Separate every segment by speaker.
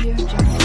Speaker 1: Audio Jungle.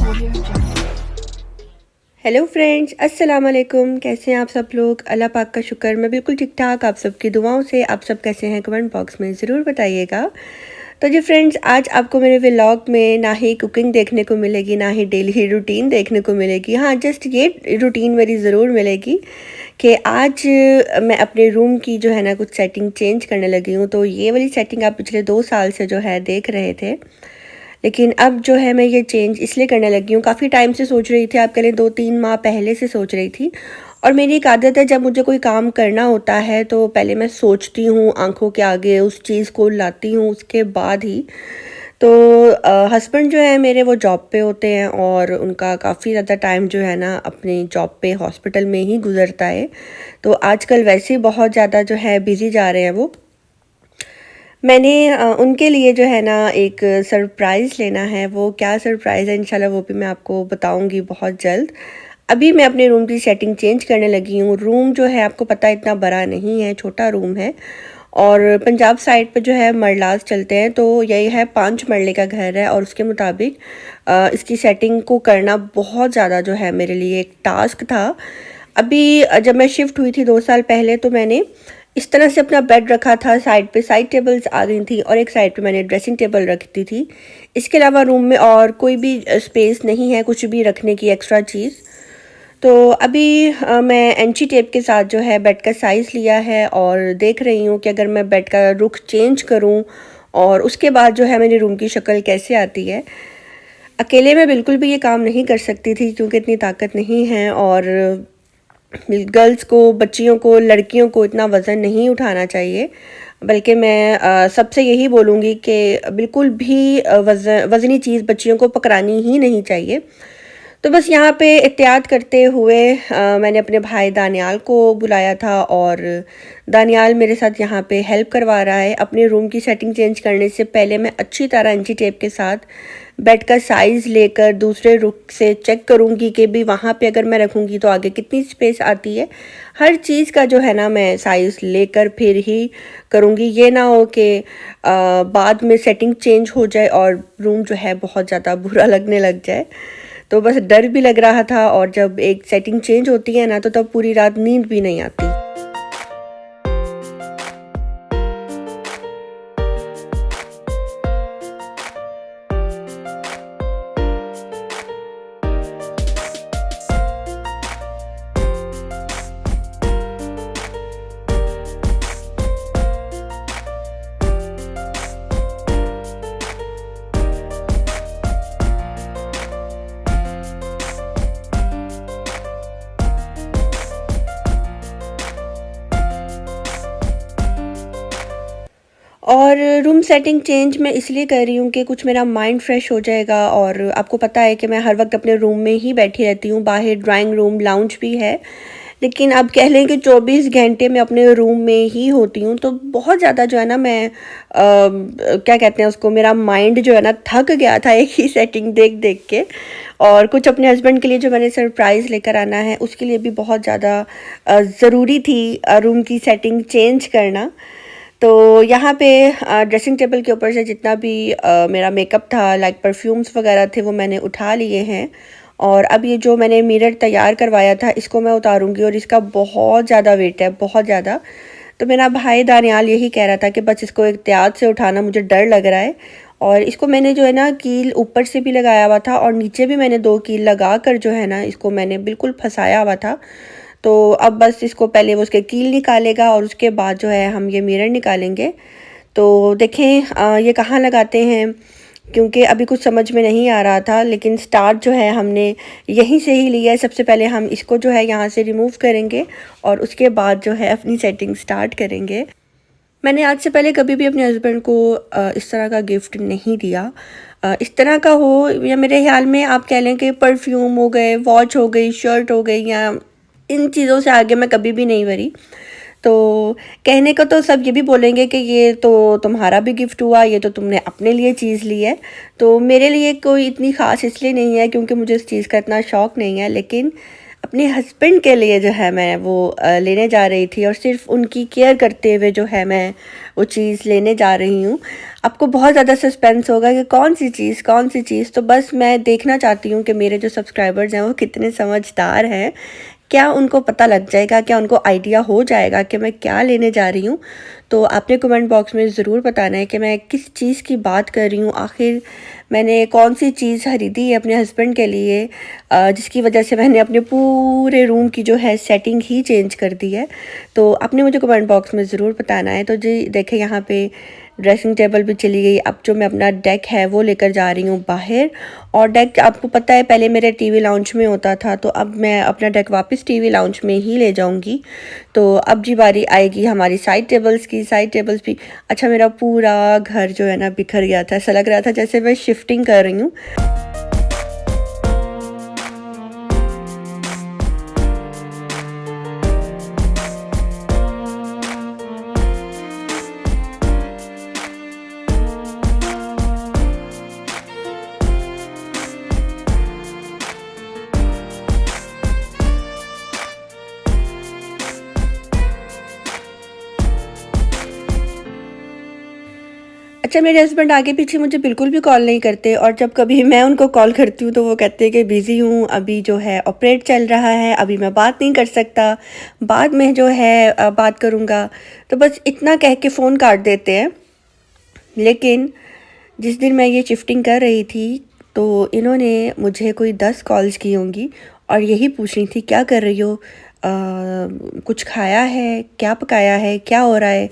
Speaker 1: Audio Jungle.
Speaker 2: Hello friends, अस्सलाम वालेकुम। कैसे हैं आप सब लोग? अल्लाह पाक का शुक्र, मैं बिल्कुल ठीक ठाक। आप सबकी दुआओं से आप सब कैसे हैं कमेंट बॉक्स में ज़रूर बताइएगा। तो जी फ्रेंड्स, आज आपको मेरे व्लॉग में ना ही कुकिंग देखने को मिलेगी, ना ही डेली रूटीन देखने को मिलेगी। हाँ, जस्ट ये रूटीन मेरी ज़रूर मिलेगी कि आज मैं अपने रूम की जो है ना कुछ सेटिंग चेंज करने लगी हूँ। तो ये वाली सेटिंग आप पिछले 2 साल से जो है देख रहे थे, लेकिन अब जो है मैं ये चेंज इसलिए करने लगी हूँ। काफ़ी टाइम से सोच रही थी, आप कह लें 2-3 माह पहले से सोच रही थी। और मेरी एक आदत है, जब मुझे कोई काम करना होता है तो पहले मैं सोचती हूँ, आंखों के आगे उस चीज़ को लाती हूँ, उसके बाद ही। तो हस्बैंड जो है मेरे, वो जॉब पे होते हैं और उनका काफ़ी ज़्यादा टाइम जो है ना अपनी जॉब पे हॉस्पिटल में ही गुजरता है। तो आजकल वैसे ही बहुत ज़्यादा जो है बिज़ी जा रहे हैं वो। मैंने उनके लिए जो है ना एक सरप्राइज़ लेना है। वो क्या सरप्राइज़ है इंशाल्लाह वो भी मैं आपको बताऊंगी बहुत जल्द। अभी मैं अपने रूम की सेटिंग चेंज करने लगी हूँ। रूम जो है आपको पता है इतना बड़ा नहीं है, छोटा रूम है। और पंजाब साइड पे जो है मरलास चलते हैं, तो यही है 5 मरले का घर है और उसके मुताबिक इसकी सेटिंग को करना बहुत ज़्यादा जो है मेरे लिए एक टास्क था। अभी जब मैं शिफ्ट हुई थी 2 साल पहले, तो मैंने इस तरह से अपना बेड रखा था, साइड पे साइड टेबल्स आ गई थी और एक साइड पे मैंने ड्रेसिंग टेबल रखती थी। इसके अलावा रूम में और कोई भी स्पेस नहीं है कुछ भी रखने की एक्स्ट्रा चीज़। तो अभी मैं एंची टेप के साथ जो है बेड का साइज़ लिया है और देख रही हूँ कि अगर मैं बेड का रुख चेंज करूँ और उसके बाद जो है मेरी रूम की शक्ल कैसे आती है। अकेले मैं बिल्कुल भी ये काम नहीं कर सकती थी क्योंकि इतनी ताकत नहीं है, और गर्ल्स को, बच्चियों को, लड़कियों को इतना वज़न नहीं उठाना चाहिए। बल्कि मैं सबसे यही बोलूँगी कि बिल्कुल भी वज़नी चीज़ बच्चियों को पकड़ानी ही नहीं चाहिए। तो बस यहाँ पे एहतियात करते हुए मैंने अपने भाई दानियाल को बुलाया था और दानियाल मेरे साथ यहाँ पे हेल्प करवा रहा है। अपने रूम की सेटिंग चेंज करने से पहले मैं अच्छी तरह इंची टेप के साथ बेड का साइज़ लेकर दूसरे रुख से चेक करूँगी कि भी वहाँ पे अगर मैं रखूँगी तो आगे कितनी स्पेस आती है। हर चीज़ का जो है ना मैं साइज़ लेकर फिर ही करूँगी। ये ना हो कि बाद में सेटिंग चेंज हो जाए और रूम जो है बहुत ज़्यादा बुरा लगने लग जाए। तो बस डर भी लग रहा था, और जब एक सेटिंग चेंज होती है ना तो तब पूरी रात नींद भी नहीं आती। और रूम सेटिंग चेंज मैं इसलिए कर रही हूँ कि कुछ मेरा माइंड फ्रेश हो जाएगा। और आपको पता है कि मैं हर वक्त अपने रूम में ही बैठी रहती हूँ, बाहर ड्राइंग रूम, लाउंज भी है, लेकिन अब कह लें कि 24 घंटे मैं अपने रूम में ही होती हूँ। तो बहुत ज़्यादा जो है ना मैं क्या कहते हैं उसको, मेरा माइंड जो है ना थक गया था एक ही सेटिंग देख देख के। और कुछ अपने हस्बैंड के लिए जो मैंने सरप्राइज़ लेकर आना है उसके लिए भी बहुत ज़्यादा ज़रूरी थी रूम की सेटिंग चेंज करना। तो यहाँ पे ड्रेसिंग टेबल के ऊपर से जितना भी मेरा मेकअप था, लाइक परफ्यूम्स वगैरह थे, वो मैंने उठा लिए हैं। और अब ये जो मैंने मिरर तैयार करवाया था इसको मैं उतारूंगी, और इसका बहुत ज़्यादा वेट है, बहुत ज़्यादा। तो मेरा भाई दानियाल यही कह रहा था कि बस इसको एहतियात से उठाना, मुझे डर लग रहा है। और इसको मैंने जो है ना कील ऊपर से भी लगाया हुआ था और नीचे भी मैंने 2 कील लगा कर जो है ना इसको मैंने बिल्कुल फंसाया हुआ था। तो अब बस इसको पहले वो उसके कील निकालेगा और उसके बाद जो है हम ये मिरर निकालेंगे। तो देखें ये कहाँ लगाते हैं, क्योंकि अभी कुछ समझ में नहीं आ रहा था, लेकिन स्टार्ट जो है हमने यहीं से ही लिया है। सबसे पहले हम इसको जो है यहाँ से रिमूव करेंगे और उसके बाद जो है अपनी सेटिंग स्टार्ट करेंगे। मैंने आज से पहले कभी भी अपने हस्बैंड को इस तरह का गिफ्ट नहीं दिया। इस तरह का हो, या मेरे ख्याल में आप कह लें कि परफ्यूम हो गए, वॉच हो गई, शर्ट हो गई, या इन चीज़ों से आगे मैं कभी भी नहीं बढ़ी। तो कहने को तो सब ये भी बोलेंगे कि ये तो तुम्हारा भी गिफ्ट हुआ, ये तो तुमने अपने लिए चीज़ ली है। तो मेरे लिए कोई इतनी ख़ास इसलिए नहीं है क्योंकि मुझे इस चीज़ का इतना शौक़ नहीं है, लेकिन अपने हस्बैंड के लिए जो है मैं वो लेने जा रही थी और सिर्फ उनकी केयर करते हुए जो है मैं वो चीज़ लेने जा रही हूँ। आपको बहुत ज़्यादा सस्पेंस होगा कि कौन सी चीज़, तो बस मैं देखना चाहती हूँ कि मेरे जो सब्सक्राइबर्स हैं वो कितने समझदार हैं। क्या उनको पता लग जाएगा, क्या उनको आइडिया हो जाएगा कि मैं क्या लेने जा रही हूँ। तो आपने कमेंट बॉक्स में ज़रूर बताना है कि मैं किस चीज़ की बात कर रही हूँ। आखिर मैंने कौन सी चीज़ खरीदी है अपने हस्बैंड के लिए जिसकी वजह से मैंने अपने पूरे रूम की जो है सेटिंग ही चेंज कर दी है। तो आपने मुझे कमेंट बॉक्स में ज़रूर बताना है। तो जी देखें, यहाँ पे ड्रेसिंग टेबल भी चली गई। अब जो मैं अपना डेक है वो लेकर जा रही हूँ बाहर। और डेक आपको पता है पहले मेरे टीवी लाउंज में होता था, तो अब मैं अपना डेक वापस टीवी लाउंज में ही ले जाऊँगी। तो अब जी बारी आएगी हमारी साइड टेबल्स की। साइड टेबल्स भी, अच्छा मेरा पूरा घर जो है ना बिखर गया था, ऐसा लग रहा था जैसे मैं शिफ्टिंग कर रही हूँ। अच्छा, मेरे हस्बैंड आगे पीछे मुझे बिल्कुल भी कॉल नहीं करते और जब कभी मैं उनको कॉल करती हूँ तो वो कहते हैं कि बिज़ी हूँ, अभी जो है ऑपरेट चल रहा है, अभी मैं बात नहीं कर सकता, बाद में जो है बात करूँगा। तो बस इतना कह के फ़ोन काट देते हैं। लेकिन जिस दिन मैं ये शिफ्टिंग कर रही थी तो इन्होंने मुझे कोई 10 कॉल्स की होंगी और यही पूछ रही थी क्या कर रही हो, कुछ खाया है, क्या पकाया है, क्या हो रहा है।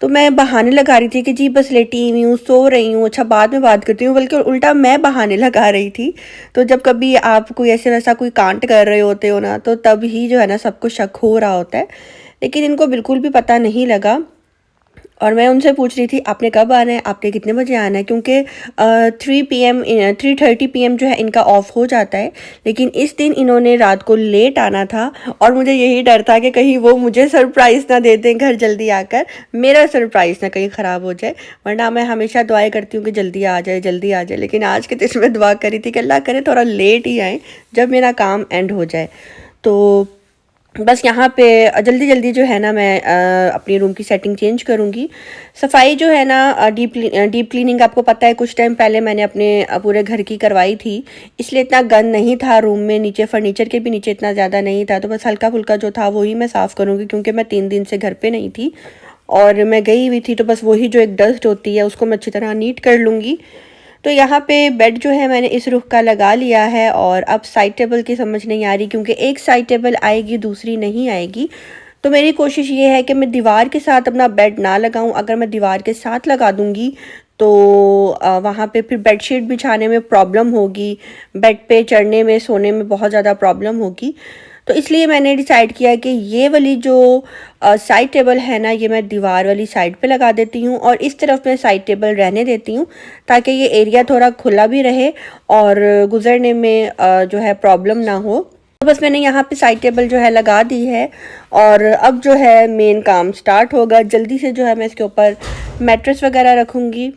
Speaker 2: तो मैं बहाने लगा रही थी कि जी बस लेटी हुई हूँ, सो रही हूँ, अच्छा बाद में बात करती हूँ, बल्कि उल्टा मैं बहाने लगा रही थी। तो जब कभी आप कोई ऐसे वैसा कोई कांड कर रहे होते हो ना, तो तब ही जो है ना सबको शक हो रहा होता है। लेकिन इनको बिल्कुल भी पता नहीं लगा और मैं उनसे पूछ रही थी आपने कब आना है, आपने कितने बजे आना है, क्योंकि 3:30 PM जो है इनका ऑफ हो जाता है। लेकिन इस दिन इन्होंने रात को लेट आना था और मुझे यही डर था कि कहीं वो मुझे सरप्राइज़ ना दे दें घर जल्दी आकर, मेरा सरप्राइज़ ना कहीं ख़राब हो जाए। वरना मैं हमेशा दुआएं करती हूँ कि जल्दी आ जाए, जल्दी आ जाए। लेकिन आज के दिन में दुआ करी थी कि अल्लाह करे थोड़ा लेट ही आए, जब मेरा काम एंड हो जाए। तो बस यहाँ पे जल्दी जल्दी जो है ना मैं अपनी रूम की सेटिंग चेंज करूँगी। सफाई जो है ना डीप क्लीनिंग आपको पता है कुछ टाइम पहले मैंने अपने पूरे घर की करवाई थी, इसलिए इतना गंद नहीं था रूम में, नीचे फर्नीचर के भी नीचे इतना ज़्यादा नहीं था। तो बस हल्का फुल्का जो था वही मैं साफ़ करूँगी, क्योंकि मैं 3 दिन से घर पे नहीं थी और मैं गई हुई थी। तो बस वही जो एक डस्ट होती है उसको मैं अच्छी तरह नीट कर लूँगी। तो यहाँ पे बेड जो है मैंने इस रुख का लगा लिया है और अब साइड टेबल की समझ नहीं आ रही, क्योंकि एक साइड टेबल आएगी दूसरी नहीं आएगी। तो मेरी कोशिश ये है कि मैं दीवार के साथ अपना बेड ना लगाऊं। अगर मैं दीवार के साथ लगा दूंगी तो वहाँ पे फिर बेडशीट बिछाने में प्रॉब्लम होगी, बेड पे चढ़ने में सोने में बहुत ज़्यादा प्रॉब्लम होगी। तो इसलिए मैंने डिसाइड किया कि ये वाली जो साइड टेबल है ना, ये मैं दीवार वाली साइड पे लगा देती हूँ और इस तरफ मैं साइड टेबल रहने देती हूँ, ताकि ये एरिया थोड़ा खुला भी रहे और गुजरने में जो है प्रॉब्लम ना हो। तो बस मैंने यहाँ पे साइड टेबल जो है लगा दी है और अब जो है मेन काम स्टार्ट होगा। जल्दी से जो है मैं इसके ऊपर मैट्रेस वगैरह रखूँगी।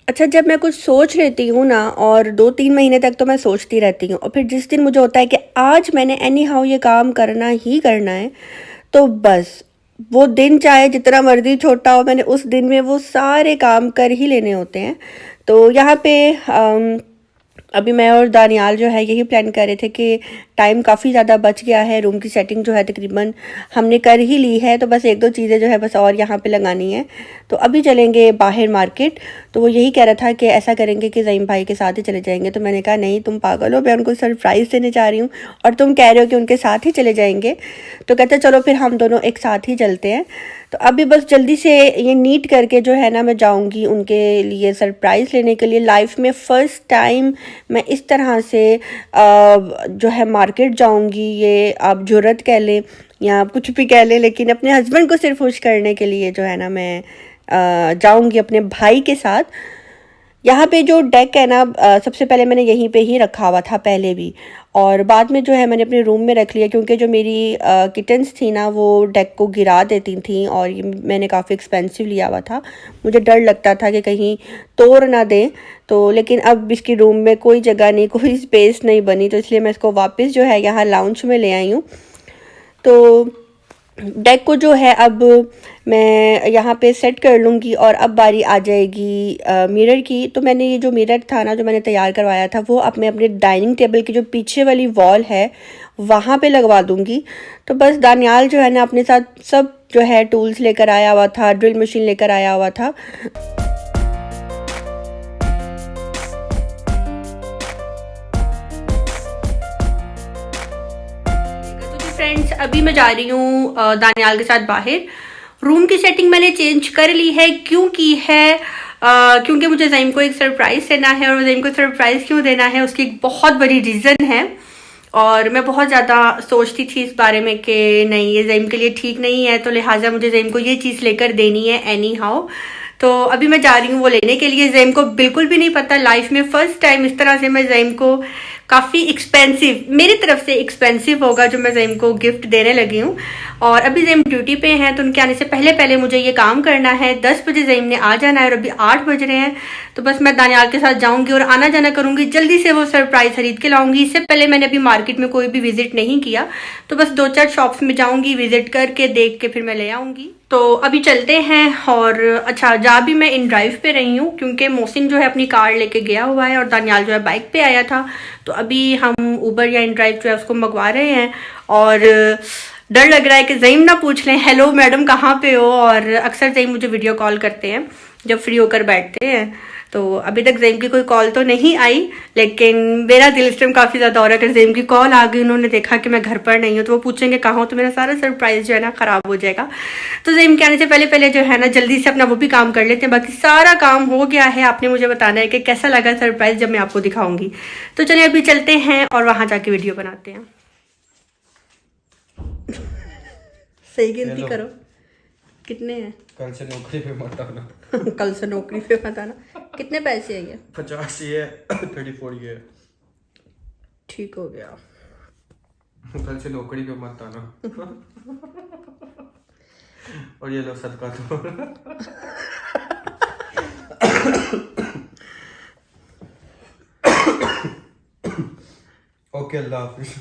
Speaker 2: अच्छा, जब मैं कुछ सोच लेती हूँ ना, और 2-3 महीने तक तो मैं सोचती रहती हूँ और फिर जिस दिन मुझे होता है कि आज मैंने एनी हाउ ये काम करना ही करना है, तो बस वो दिन चाहे जितना मर्जी छोटा हो, मैंने उस दिन में वो सारे काम कर ही लेने होते हैं। तो यहाँ पे अभी मैं और दानियाल जो है यही प्लान कर रहे थे कि टाइम काफ़ी ज़्यादा बच गया है, रूम की सेटिंग जो है तकरीबन हमने कर ही ली है, तो बस 1-2 चीज़ें जो है बस और यहाँ पे लगानी है। तो अभी चलेंगे बाहर मार्केट। तो वो यही कह रहा था कि ऐसा करेंगे कि ज़ईम भाई के साथ ही चले जाएंगे। तो मैंने कहा नहीं, तुम पागल हो, मैं उनको सरप्राइज़ देने जा रही हूँ और तुम कह रहे हो कि उनके साथ ही चले जाएंगे। तो कहते चलो फिर हम दोनों एक साथ ही चलते हैं। तो अभी बस जल्दी से ये नीट करके जो है ना मैं जाऊंगी उनके लिए सरप्राइज़ लेने के लिए। लाइफ में फ़र्स्ट टाइम मैं इस तरह से जो है मार्केट जाऊंगी। ये आप जुर्रत कह लें या कुछ भी कह लें, लेकिन अपने हस्बैंड को सिर्फ खुश करने के लिए जो है ना मैं जाऊंगी अपने भाई के साथ। यहाँ पे जो डेक है ना, सबसे पहले मैंने यहीं पे ही रखा हुआ था पहले भी, और बाद में जो है मैंने अपने रूम में रख लिया, क्योंकि जो मेरी किटन्स थी ना वो डेक को गिरा देती थी, और ये मैंने काफ़ी एक्सपेंसिव लिया हुआ था। मुझे डर लगता था कि कहीं तोड़ ना दें, तो लेकिन अब इसकी रूम में कोई जगह नहीं, कोई स्पेस नहीं बनी, तो इसलिए मैं इसको वापस जो है यहाँ लाउंज में ले आई हूँ। तो डेक को जो है अब मैं यहाँ पे सेट कर लूँगी, और अब बारी आ जाएगी मिरर की। तो मैंने ये जो मिरर था ना, जो मैंने तैयार करवाया था, वो अपने डाइनिंग टेबल की जो पीछे वाली वॉल है वहाँ पे लगवा दूँगी। तो बस दानियाल जो है ना अपने साथ सब जो है टूल्स लेकर आया हुआ था, ड्रिल मशीन लेकर आया हुआ था। फ्रेंड्स, अभी मैं जा रही हूँ दानियाल के साथ बाहर। रूम की सेटिंग मैंने चेंज कर ली है। क्यों की है? क्योंकि मुझे ज़ईम को एक सरप्राइज़ देना है, और ज़ईम को सरप्राइज़ क्यों देना है उसकी एक बहुत बड़ी रीज़न है। और मैं बहुत ज़्यादा सोचती थी इस बारे में कि नहीं, ये ज़ईम के लिए ठीक नहीं है, तो लिहाजा मुझे ज़ईम को ये चीज़ लेकर देनी है एनी हाउ। तो अभी मैं जा रही हूँ वो लेने के लिए। ज़ईम को बिल्कुल भी नहीं पता, लाइफ में फ़र्स्ट टाइम इस तरह से मैं ज़ईम को काफ़ी एक्सपेंसिव, मेरी तरफ से एक्सपेंसिव होगा जो मैं ज़ईम को गिफ्ट देने लगी हूँ। और अभी ज़ईम ड्यूटी पे हैं, तो उनके आने से पहले पहले मुझे ये काम करना है। 10 बजे ज़ईम ने आ जाना है, और अभी 8 बज रहे हैं। तो बस मैं दानियाल के साथ जाऊँगी और आना जाना करूँगी, जल्दी से वो सरप्राइज़ खरीद के लाऊंगी। इससे पहले मैंने अभी मार्केट में कोई भी विजिट नहीं किया, तो बस 2-4 शॉप्स में जाऊँगी, विजिट करके देख के फिर मैं ले आऊँगी। तो अभी चलते हैं। और अच्छा, जा भी मैं इन ड्राइव पे रही हूँ, क्योंकि मोहसिन जो है अपनी कार लेके गया हुआ है, और दानियाल जो है बाइक पे आया था। तो अभी हम ऊबर या इन ड्राइव जो है उसको मंगवा रहे हैं, और डर लग रहा है कि ज़ईम ना पूछ लें हेलो मैडम कहाँ पे हो। और अक्सर ज़ईम मुझे वीडियो कॉल करते हैं जब फ्री होकर बैठते हैं। तो अभी तक ज़ईम की कोई कॉल तो नहीं आई, लेकिन मेरा दिल इस टाइम काफ़ी ज़्यादा हो रहा है कि ज़ईम की कॉल आ गई, उन्होंने देखा कि मैं घर पर नहीं हूँ, तो वो पूछेंगे कहाँ हो, तो मेरा सारा सरप्राइज़ जो है ना ख़राब हो जाएगा। तो ज़ईम के आने से पहले पहले जो है ना जल्दी से अपना वो भी काम कर लेते हैं। बाकी सारा काम हो गया है, आपने मुझे बताना है कि कैसा लगा सरप्राइज़ जब मैं आपको दिखाऊंगी। तो चलिए अभी चलते हैं और वहाँ जाके वीडियो बनाते हैं। सही गिनती करो, कितने हैं?
Speaker 3: कल से नौकरी पे मत आना।
Speaker 2: कल से नौकरी पे मत आना। कितने पैसे है ये?
Speaker 3: 50 ही है, 34 ही है।
Speaker 2: ठीक हो गया।
Speaker 3: कल से नौकरी पे मत आना। और ये लो सदका तो। ओके, अल्लाह हाफिज।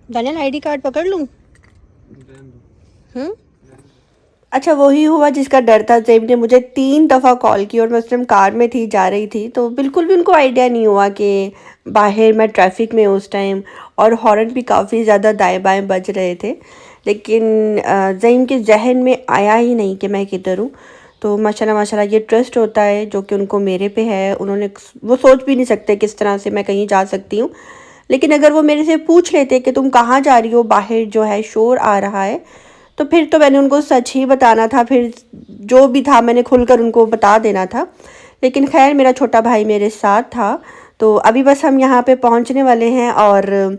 Speaker 2: दानियाल आईडी कार्ड पकड़ लूँ? अच्छा, वही हुआ जिसका डर था। ज़ईम ने मुझे 3 दफ़ा कॉल की, और मैं उस टाइम कार में थी, जा रही थी, तो बिल्कुल भी उनको आइडिया नहीं हुआ कि बाहर मैं ट्रैफिक में उस टाइम, और हॉर्न भी काफ़ी ज़्यादा दाएं बाएं बज रहे थे। लेकिन ज़ईम के जहन में आया ही नहीं कि मैं किधर हूँ। तो माशाल्लाह माशाल्लाह ये ट्रस्ट होता है जो कि उनको मेरे पे है। उन्होंने वो सोच भी नहीं सकते किस तरह से मैं कहीं जा सकती हूँ। लेकिन अगर वो मेरे से पूछ लेते कि तुम कहाँ जा रही हो, बाहर जो है शोर आ रहा है, तो फिर तो मैंने उनको सच ही बताना था, फिर जो भी था मैंने खुलकर उनको बता देना था। लेकिन खैर मेरा छोटा भाई मेरे साथ था। तो अभी बस हम यहाँ पे पहुँचने वाले हैं, और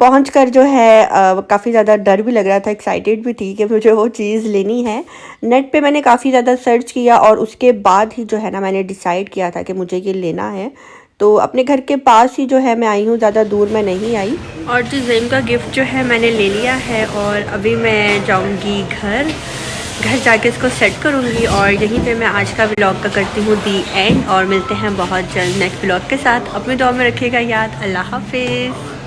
Speaker 2: पहुंचकर जो है काफ़ी ज़्यादा डर भी लग रहा था, एक्साइटेड भी थी कि मुझे वो चीज़ लेनी है। नेट पे मैंने काफ़ी ज़्यादा सर्च किया, और उसके बाद ही जो है ना मैंने डिसाइड किया था कि मुझे ये लेना है। तो अपने घर के पास ही जो है मैं आई हूँ, ज़्यादा दूर मैं नहीं आई। और जो ज़ईम का गिफ्ट जो है मैंने ले लिया है, और अभी मैं जाऊँगी घर जाके इसको सेट करूँगी। और यहीं पे मैं आज का व्लॉग का करती हूँ दी एंड, और मिलते हैं बहुत जल्द नेक्स्ट व्लॉग के साथ। अपनी दुआ में रखिएगा याद। अल्लाह हाफिज़।